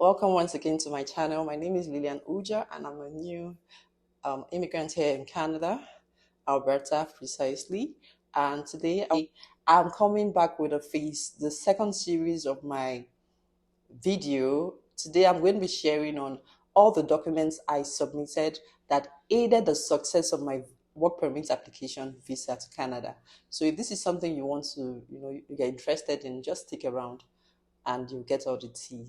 Welcome once again to my channel. My name is Lillian Uja and I'm a new immigrant here in Canada, Alberta precisely. And today I'm coming back with the second series of my video. Today I'm going to be sharing on all the documents I submitted that aided the success of my work permit application visa to Canada. So if this is something you want to, you get interested in, just stick around and you'll get all the tea.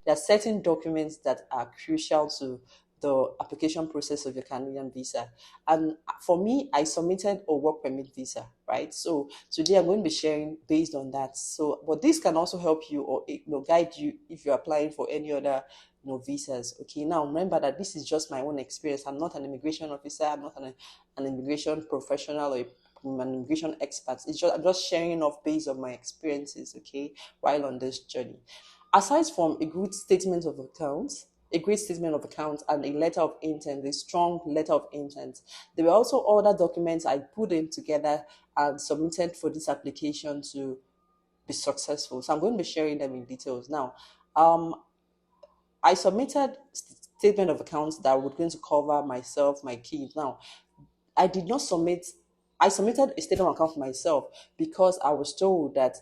There are certain documents that are crucial to the application process of your Canadian visa. And for me, I submitted a work permit visa, right? So today I'm going to be sharing based on that. So, but this can also help you or guide you if you're applying for any other visas. Okay, now remember that this is just my own experience. I'm not an immigration officer. I'm not an immigration professional or an immigration expert. I'm just sharing off based on my experiences. Okay, while on this journey. Aside from a good statement of accounts, a great statement of accounts and a letter of intent, a strong letter of intent, there were also other documents I put in together and submitted for this application to be successful. So I'm going to be sharing them in details. Now, I submitted statement of accounts that were going to cover myself, my kids. Now, I did not submit, I submitted a statement of account for myself because I was told that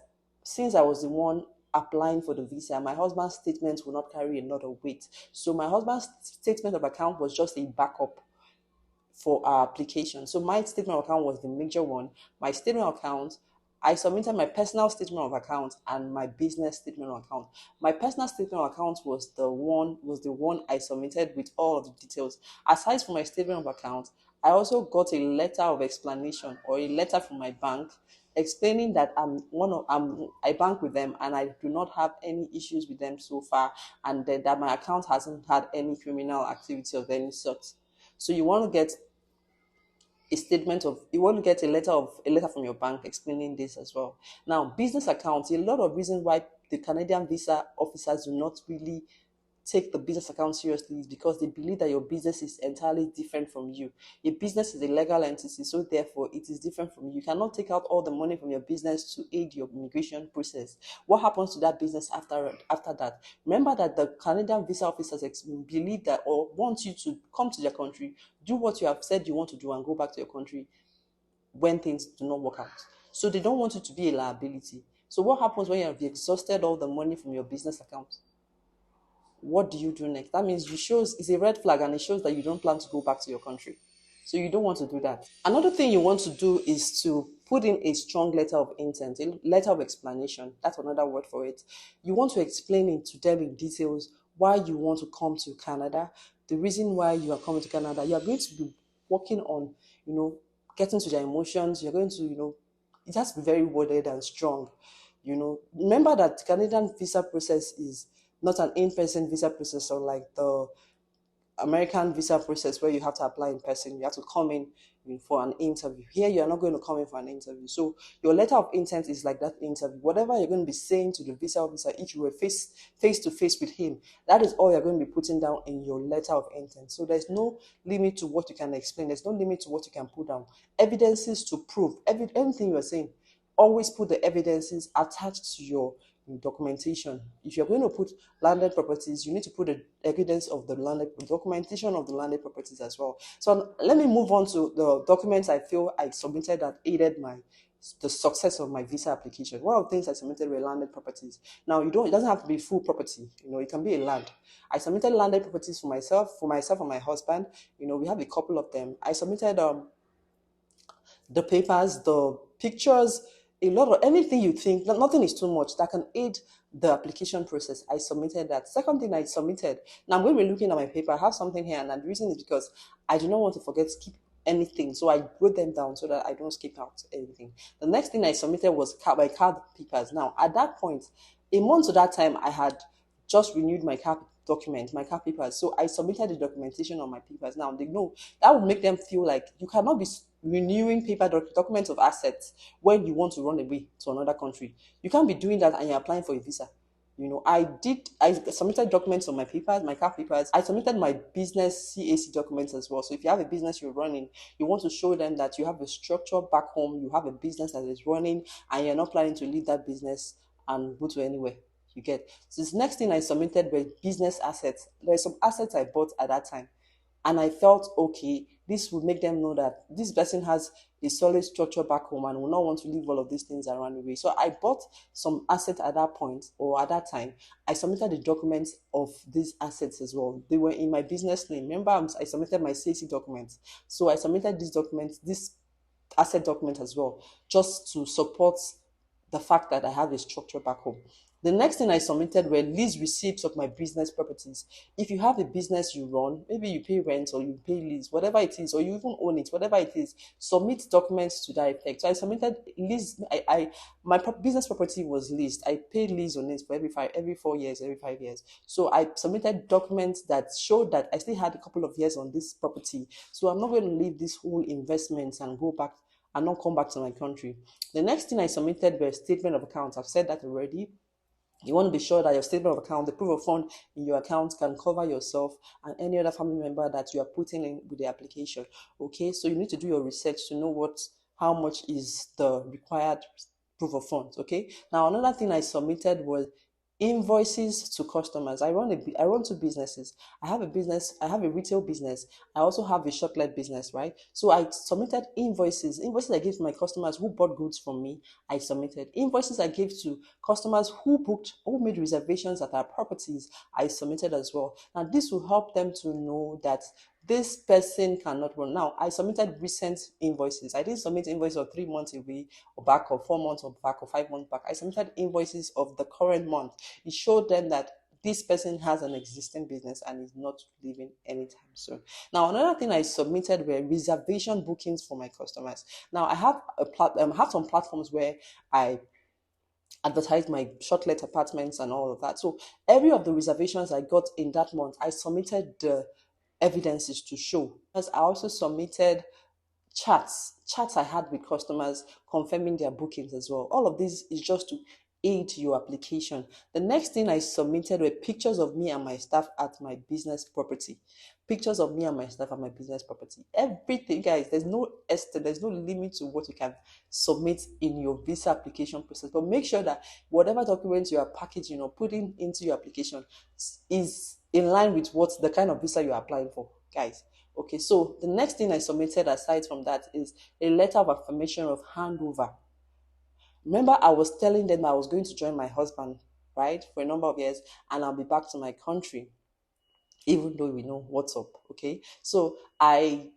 since I was the one applying for the visa, my husband's statement will not carry a lot of weight. So my husband's statement of account was just a backup for our application. So my statement of account was the major one. My statement of account, I submitted my personal statement of account and my business statement of account. My personal statement of account was the one I submitted with all of the details. Aside from my statement of account, I also got a letter of explanation or a letter from my bank explaining that I bank with them and I do not have any issues with them so far, and that my account hasn't had any criminal activity of any sort. So you want to get a letter from your bank explaining this as well. Now, business accounts, a lot of reasons why the Canadian visa officers do not really take the business account seriously is because they believe that your business is entirely different from you. Your business is a legal entity, so therefore it is different from you. You cannot take out all the money from your business to aid your immigration process. What happens to that business after that? Remember that the Canadian visa officers believe that or want you to come to their country, do what you have said you want to do, and go back to your country when things do not work out. So they don't want you to be a liability. So what happens when you have exhausted all the money from your business account? What do you do next? That means it's a red flag and it shows that you don't plan to go back to your country. So you don't want to do that. Another thing you want to do is to put in a strong letter of intent, a letter of explanation. That's another word for it. You want to explain it to them in details why you want to come to Canada, the reason why you are coming to Canada. You are going to be working on, getting to their emotions. You're going to, it has to be very worded and strong. Remember that the Canadian visa process is not an in-person visa process or like the American visa process where you have to apply in person. You have to come in for an interview. Here, you're not going to come in for an interview. So your letter of intent is like that interview. Whatever you're going to be saying to the visa officer, if you were face to face with him, that is all you're going to be putting down in your letter of intent. So there's no limit to what you can explain. There's no limit to what you can put down. Evidences to prove everything you're saying. Always put the evidences attached to your documentation. If you're going to put landed properties, you need to put the evidence of the documentation of the landed properties as well. So let me move on to the documents I feel I submitted that aided the success of my visa application. One of the things I submitted were landed properties. Now it doesn't have to be full property, it can be a land. I submitted landed properties for myself and my husband. We have a couple of them. I submitted the papers, the pictures, a lot of anything you think, nothing is too much that can aid the application process. I submitted that. Second thing I submitted, now I'm going to be looking at my paper. I have something here, and the reason is because I do not want to skip anything. So I wrote them down so that I don't skip out anything. The next thing I submitted was my card papers. Now, at that point, a month to that time, I had just renewed my car papers. So I submitted the documentation on my papers. Now they know that would make them feel like you cannot be renewing documents of assets when you want to run away to another country. You can't be doing that and you're applying for a visa. I submitted documents on my papers, my car papers. I submitted my business CAC documents as well. So if you have a business you're running, you want to show them that you have a structure back home, you have a business that is running, and you're not planning to leave that business and go to anywhere. You get. So this next thing I submitted were business assets. There's some assets I bought at that time, and I felt okay, this would make them know that this person has a solid structure back home and will not want to leave all of these things around the way. So I bought some assets at that point or at that time. I submitted the documents of these assets as well. They were in my business name. Remember, I submitted my CAC documents. So I submitted these documents, this asset document as well, just to support the fact that I have a structure back home. The next thing I submitted were lease receipts of my business properties. If you have a business you run, maybe you pay rent or you pay lease, whatever it is, or you even own it, whatever it is, submit documents to that effect. So I submitted lease. My business property was leased. I paid lease on it for every 4 years, every 5 years. So I submitted documents that showed that I still had a couple of years on this property. So I'm not going to leave this whole investment and go back and not come back to my country. The next thing I submitted were statement of accounts. I've said that already. You want to be sure that your statement of account, the proof of fund in your account, can cover yourself and any other family member that you are putting in with the application. Okay, so you need to do your research to know how much is the required proof of funds. Okay, now another thing I submitted was invoices to customers. I run two businesses. I have a business, I have a retail business. I also have a chocolate business, right? So I submitted invoices I gave to my customers who bought goods from me. I submitted invoices I gave to customers who made reservations at our properties. I submitted as well. Now this will help them to know that this person cannot run. Now, I submitted recent invoices. I didn't submit invoices of 3 months away or back, or 4 months or back, or 5 months back. I submitted invoices of the current month. It showed them that this person has an existing business and is not leaving anytime soon. Now, another thing I submitted were reservation bookings for my customers. Now, I have some platforms where I advertise my shortlet apartments and all of that. So every of the reservations I got in that month, I submitted the evidences to show. As I also submitted chats I had with customers confirming their bookings as well. All of this is just to aid your application. The next thing I submitted were pictures of me and my staff at my business property. Pictures of me and my staff at my business property. Everything, guys, there's no limit to what you can submit in your visa application process. But make sure that whatever documents you are packaging or putting into your application is in line with what the kind of visa you're applying for, guys. Okay, so the next thing I submitted aside from that is a letter of affirmation of handover. Remember, I was telling them I was going to join my husband, right, for a number of years, and I'll be back to my country, even though we know what's up. Okay, so I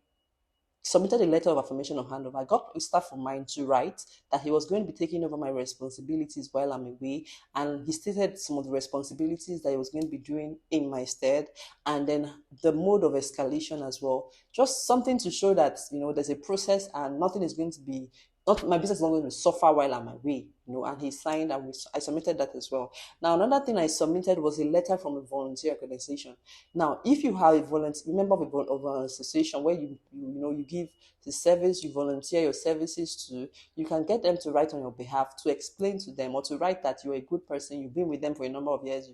submitted a letter of affirmation of handover. I got a staff of mine to write that he was going to be taking over my responsibilities while I'm away, and he stated some of the responsibilities that he was going to be doing in my stead, and then the mode of escalation as well. Just something to show that there's a process and nothing is going to be. Not my business is not going to suffer while I'm away, and he signed and I submitted that as well. Now, another thing I submitted was a letter from a volunteer organization. Now, if you have a member of an association where you give the service, you volunteer your services to, you can get them to write on your behalf to explain to them or to write that you're a good person, you've been with them for a number of years,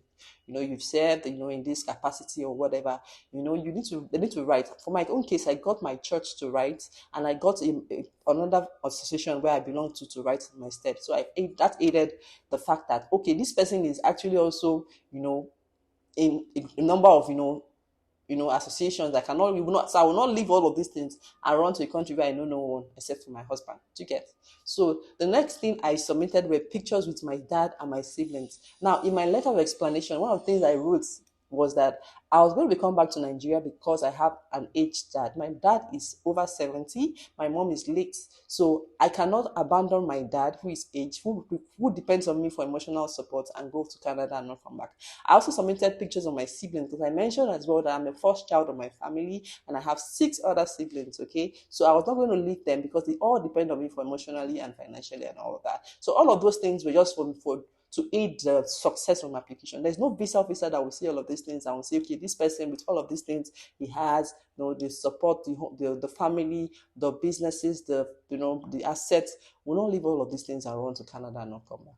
you've served, in this capacity or whatever. They need to write. For my own case, I got my church to write, and I got another association where I belong to write in my stead. So that aided the fact that, okay, this person is actually also, in a number of, associations. So I will not leave all of these things and run to a country where I know no one except for my husband. Do you get? So the next thing I submitted were pictures with my dad and my siblings. Now, in my letter of explanation, one of the things I wrote was that I was going to come back to Nigeria because I have an aged dad. My dad is over 70. My mom is late. So I cannot abandon my dad, who is aged, who depends on me for emotional support, and go to Canada and not come back. I also submitted pictures of my siblings because I mentioned as well that I'm the first child of my family and I have 6 other siblings, okay? So I was not going to leave them because they all depend on me for emotionally and financially and all of that. So all of those things were just for to aid the success of my application. There's no visa officer that will see all of these things and will say, okay, this person with all of these things he has, the support, the family, the businesses, the assets, will not leave all of these things and run to Canada and not come back.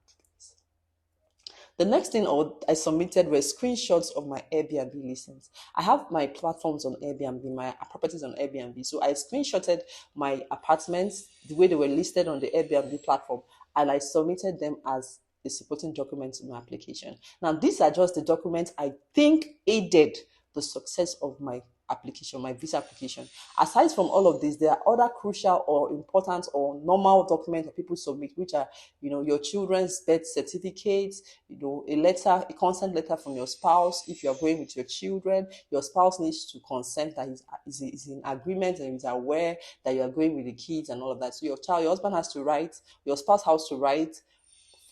The next thing I submitted were screenshots of my Airbnb listings. I have my platforms on Airbnb, my properties on Airbnb. So I screenshotted my apartments the way they were listed on the Airbnb platform, and I submitted them as the supporting documents in my application. Now, these are just the documents I think aided the success of my application, my visa application. Aside from all of this, there are other crucial or important or normal documents that people submit, which are, your children's birth certificates, a letter, a consent letter from your spouse. If you're going with your children, your spouse needs to consent that he's in agreement and he's aware that you are going with the kids and all of that. So your husband has to write, your spouse has to write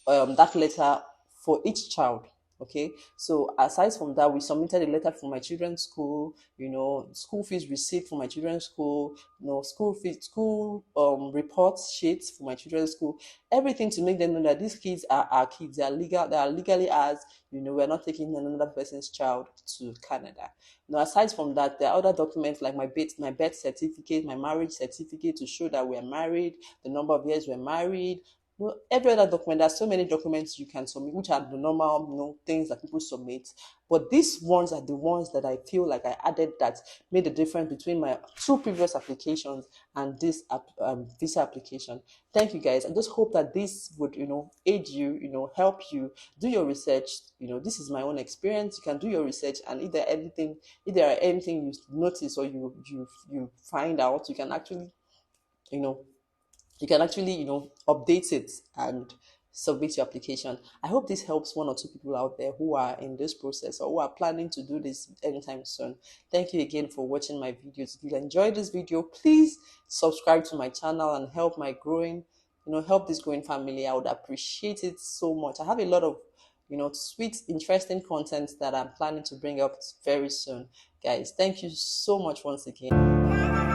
that letter for each child. Okay, so aside from that, we submitted a letter for my children's school, school fees receipt for my children's school, school fees, school report sheets for my children's school, everything to make them know that these kids are our kids, they are legally ours. We're not taking another person's child to Canada. Now, aside from that, there are other documents like my birth certificate, my marriage certificate to show that we're married, the number of years we're married. Well, every other document, there's so many documents you can submit, which are the normal, things that people submit. But these ones are the ones that I feel like I added that made the difference between my two previous applications and this visa application. Thank you, guys. I just hope that this would, aid you, help you do your research. This is my own experience. You can do your research, and if there are anything you notice or you find out, you know, update it and submit your application. I hope this helps one or two people out there who are in this process or who are planning to do this anytime soon. Thank you again for watching my videos. If you enjoyed this video, please subscribe to my channel and help this growing family. I would appreciate it so much. I have a lot of sweet, interesting content that I'm planning to bring up very soon. Guys, thank you so much once again.